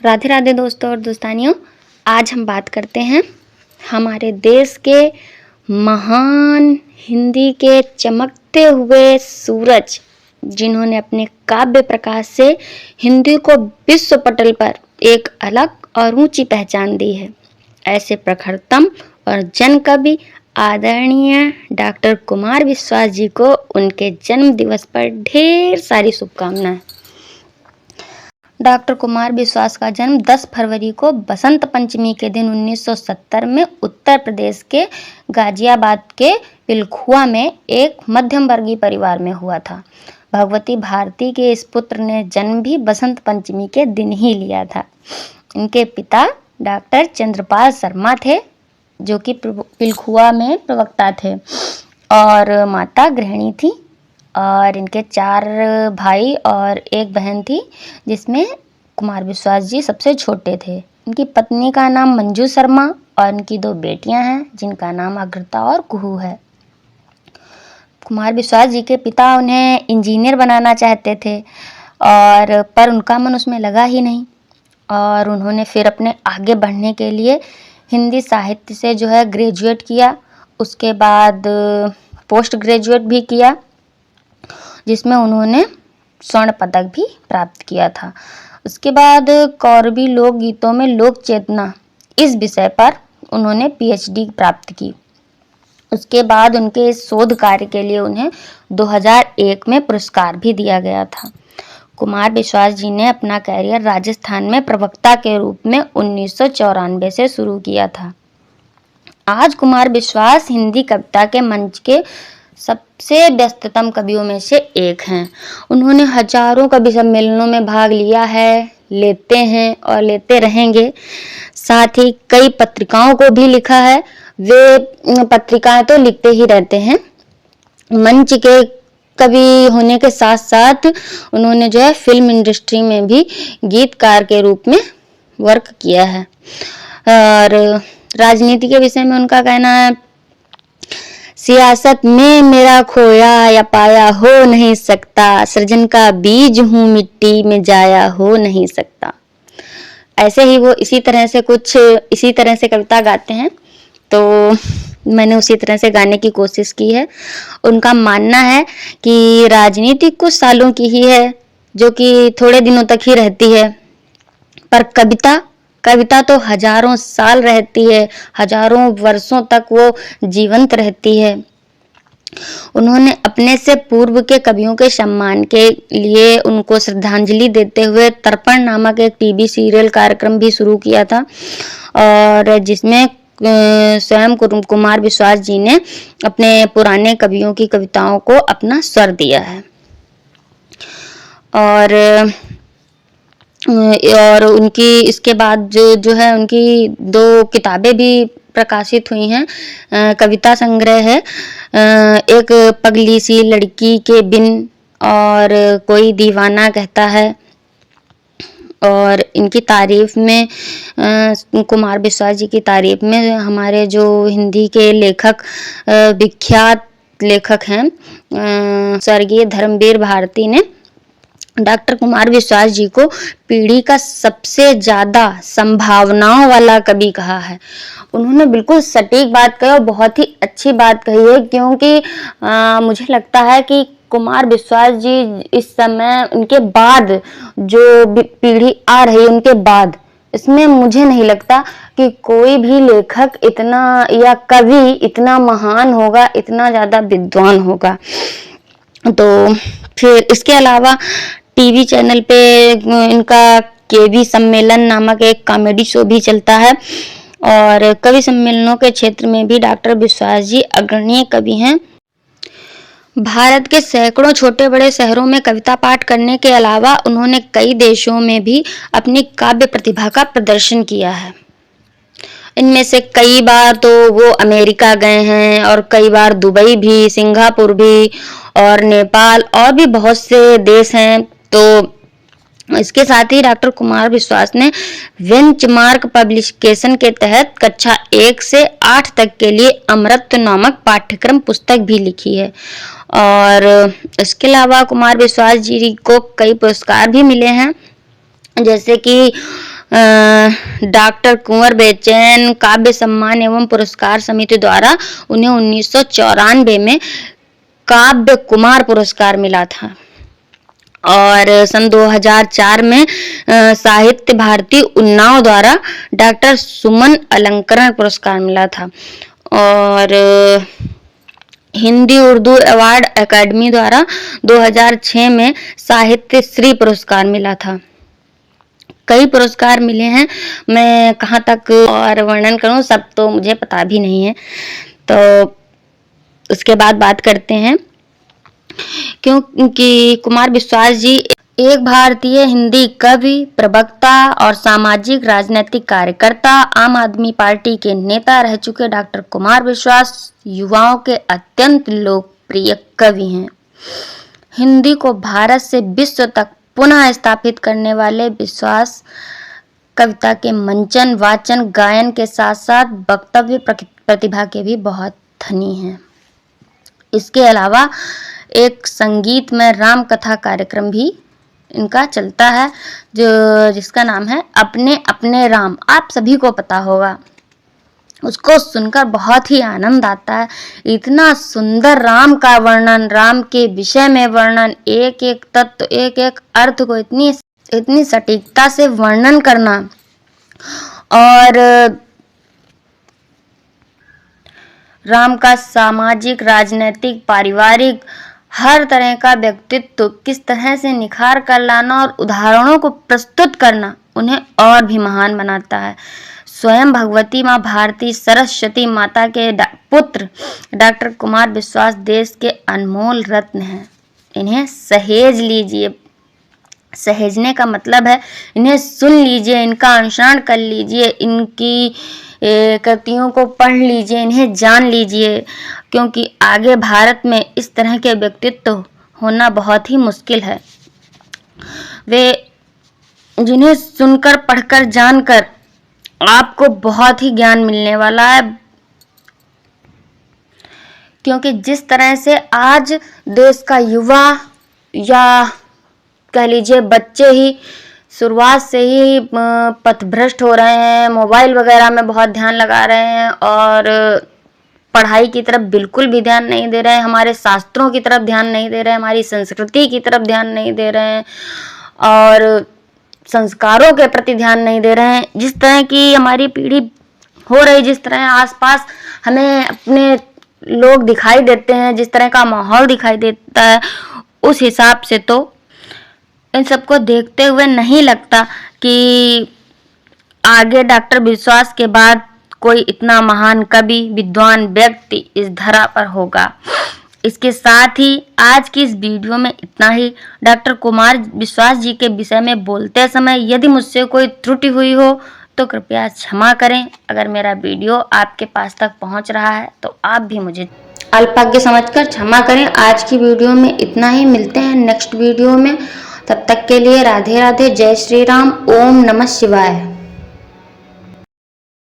राधे राधे दोस्तों और दोस्तानियों। आज हम बात करते हैं हमारे देश के महान हिंदी के चमकते हुए सूरज, जिन्होंने अपने काव्य प्रकाश से हिंदी को विश्व पटल पर एक अलग और ऊंची पहचान दी है। ऐसे प्रखरतम और जन कवि आदरणीय डॉक्टर कुमार विश्वास जी को उनके जन्म दिवस पर ढेर सारी शुभकामनाएं। डॉक्टर कुमार विश्वास का जन्म 10 फरवरी को बसंत पंचमी के दिन 1970 में उत्तर प्रदेश के गाजियाबाद के पिलखुआ में एक मध्यम वर्गीय परिवार में हुआ था। भगवती भारती के इस पुत्र ने जन्म भी बसंत पंचमी के दिन ही लिया था। इनके पिता डॉक्टर चंद्रपाल शर्मा थे, जो कि पिलखुआ में प्रवक्ता थे, और माता गृहिणी थी। और इनके 4 भाई और एक बहन थी, जिसमें कुमार विश्वास जी सबसे छोटे थे। इनकी पत्नी का नाम मंजू शर्मा और इनकी 2 बेटियां हैं, जिनका नाम अग्रता और कुहू है। कुमार विश्वास जी के पिता उन्हें इंजीनियर बनाना चाहते थे, पर उनका मन उसमें लगा ही नहीं। और उन्होंने फिर अपने आगे बढ़ने के लिए हिंदी साहित्य से ग्रेजुएट किया। उसके बाद पोस्ट ग्रेजुएट भी किया, जिसमें उन्होंने स्वर्ण पदक भी प्राप्त किया था। उसके बाद कौरवी लोकगीतों में लोक चेतना, इस विषय पर उन्होंने पीएचडी प्राप्त की। उसके बाद उनके इस शोध कार्य के लिए उन्हें 2001 में पुरस्कार भी दिया गया था। कुमार विश्वास जी ने अपना कैरियर राजस्थान में प्रवक्ता के रूप में 1994 से शुरू किया था। आज कुमार विश्वास हिंदी कविता के मंच के सबसे व्यस्ततम कवियों में से एक हैं। उन्होंने हजारों कवि सम्मेलनों में भाग लिया है, लेते हैं और लेते रहेंगे। साथ ही कई पत्रिकाओं को भी लिखा है। वे पत्रिकाएं तो लिखते ही रहते हैं। मंच के कवि होने के साथ साथ उन्होंने फिल्म इंडस्ट्री में भी गीतकार के रूप में वर्क किया है। और राजनीति के विषय में उनका कहना है, सियासत में मेरा खोया या पाया हो नहीं सकता, सृजन का बीज हूँ मिट्टी में जाया हो नहीं सकता। ऐसे ही वो इसी तरह से कविता गाते हैं, तो मैंने उसी तरह से गाने की कोशिश की है। उनका मानना है कि राजनीति कुछ सालों की ही है, जो कि थोड़े दिनों तक ही रहती है, पर कविता तो हजारों साल रहती है, हजारों वर्षों तक वो जीवंत रहती है। उन्होंने अपने से पूर्व के कवियों के सम्मान के लिए उनको श्रद्धांजलि देते हुए तर्पण नामक एक टीवी सीरियल कार्यक्रम भी शुरू किया था, और जिसमें स्वयं कुमार विश्वास जी ने अपने पुराने कवियों की कविताओं को अपना स्वर दिया है। और उनकी इसके बाद जो है उनकी 2 किताबें भी प्रकाशित हुई हैं। कविता संग्रह है, एक पगली सी लड़की के बिन और कोई दीवाना कहता है। और इनकी तारीफ में कुमार विश्वास जी की तारीफ में हमारे जो हिंदी के विख्यात लेखक हैं, स्वर्गीय धर्मवीर भारती ने डॉक्टर कुमार विश्वास जी को पीढ़ी का सबसे ज्यादा संभावनाओं वाला कवि कहा है। उन्होंने बिल्कुल सटीक बात कही और बहुत ही अच्छी बात कही है, क्योंकि मुझे लगता है कि कुमार विश्वास जी इस समय, उनके बाद जो पीढ़ी आ रही है उनके बाद, इसमें मुझे नहीं लगता कि कोई भी लेखक इतना या कवि इतना महान होगा, इतना ज्यादा विद्वान होगा। तो फिर इसके अलावा टीवी चैनल पे इनका केवी सम्मेलन नामक एक कॉमेडी शो भी चलता है, और कवि सम्मेलनों के क्षेत्र में भी डॉक्टर विश्वास जी अग्रणीय कवि हैं। भारत के सैकड़ों छोटे बड़े शहरों में कविता पाठ करने के अलावा उन्होंने कई देशों में भी अपनी काव्य प्रतिभा का प्रदर्शन किया है। इनमें से कई बार तो वो अमेरिका गए हैं, और कई बार दुबई भी, सिंगापुर भी, और नेपाल, और भी बहुत से देश हैं। तो इसके साथ ही डॉक्टर कुमार विश्वास ने बेंचमार्क पब्लिकेशन के तहत कक्षा 1 से 8 तक के लिए अमृत नामक पाठ्यक्रम पुस्तक भी लिखी है। और इसके अलावा कुमार विश्वास जी को कई पुरस्कार भी मिले हैं, जैसे कि डॉक्टर कुंवर बेचैन काव्य सम्मान एवं पुरस्कार समिति द्वारा उन्हें 1994 में काव्य कुमार पुरस्कार मिला था और सन 2004 में साहित्य भारती उन्नाव द्वारा डॉक्टर सुमन अलंकरण पुरस्कार मिला था और हिंदी उर्दू अवार्ड एकेडमी द्वारा 2006 में साहित्य श्री पुरस्कार मिला था। कई पुरस्कार मिले हैं, मैं कहाँ तक और वर्णन करूँ, सब तो मुझे पता भी नहीं है। तो उसके बाद बात करते हैं, क्योंकि कुमार विश्वास जी एक भारतीय हिंदी कवि, प्रवक्ता और सामाजिक राजनीतिक कार्यकर्ता, आम आदमी पार्टी के नेता रह चुके डॉक्टर कुमार विश्वास युवाओं के अत्यंत लोकप्रिय कवि हैं। हिंदी को भारत से विश्व तक पुनः स्थापित करने वाले विश्वास कविता के मंचन, वाचन, गायन के साथ साथ वक्तव्य प्रतिभा के भी बहुत धनी हैं। इसके अलावा एक संगीत में राम कथा कार्यक्रम भी इनका चलता है जिसका नाम है अपने अपने राम। आप सभी को पता होगा, उसको सुनकर बहुत ही आनंद आता है। इतना सुंदर राम का वर्णन, राम के विषय में वर्णन, एक एक तत्व, एक एक अर्थ को इतनी सटीकता से वर्णन करना और राम का सामाजिक, राजनीतिक, पारिवारिक हर तरह का व्यक्तित्व किस तरह से निखार कर लाना और उदाहरणों को प्रस्तुत करना उन्हें और भी महान बनाता है। स्वयं भगवती माँ भारती सरस्वती माता के पुत्र डॉक्टर कुमार विश्वास देश के अनमोल रत्न हैं। इन्हें सहेज लीजिए। सहेजने का मतलब है इन्हें सुन लीजिए, इनका अनुसरण कर लीजिए, इनकी कृतियों को पढ़ लीजिए, इन्हें जान लीजिए, क्योंकि आगे भारत में इस तरह के व्यक्तित्व होना बहुत ही मुश्किल है। वे जिन्हें सुनकर, पढ़कर, जानकर आपको बहुत ही ज्ञान मिलने वाला है, क्योंकि जिस तरह से आज देश का युवा या कह लीजिए बच्चे ही शुरुआत से ही पथभ्रष्ट हो रहे हैं, मोबाइल वगैरह में बहुत ध्यान लगा रहे हैं और पढ़ाई की तरफ बिल्कुल भी ध्यान नहीं दे रहे हैं, हमारे शास्त्रों की तरफ ध्यान नहीं दे रहे हैं, हमारी संस्कृति की तरफ ध्यान नहीं दे रहे हैं और संस्कारों के प्रति ध्यान नहीं दे रहे हैं। जिस तरह की हमारी पीढ़ी हो रही, जिस तरह आसपास हमें अपने लोग दिखाई देते हैं, जिस तरह का माहौल दिखाई देता है, उस हिसाब से तो इन सबको देखते हुए नहीं लगता कि आगे डॉक्टर विश्वास के बाद कोई इतना महान कवि, विद्वान व्यक्ति इस धरा पर होगा। इसके साथ ही आज की इस वीडियो में इतना ही। डॉक्टर कुमार विश्वास जी के विषय में बोलते समय यदि मुझसे कोई त्रुटि हुई हो तो कृपया क्षमा करें। अगर मेरा वीडियो आपके पास तक पहुंच रहा है तो आप भी मुझे अल्पज्ञ समझकर क्षमा करें। आज की वीडियो में इतना ही। मिलते हैं नेक्स्ट वीडियो में। तब तक के लिए राधे राधे, जय श्री राम, ओम नमः शिवाय।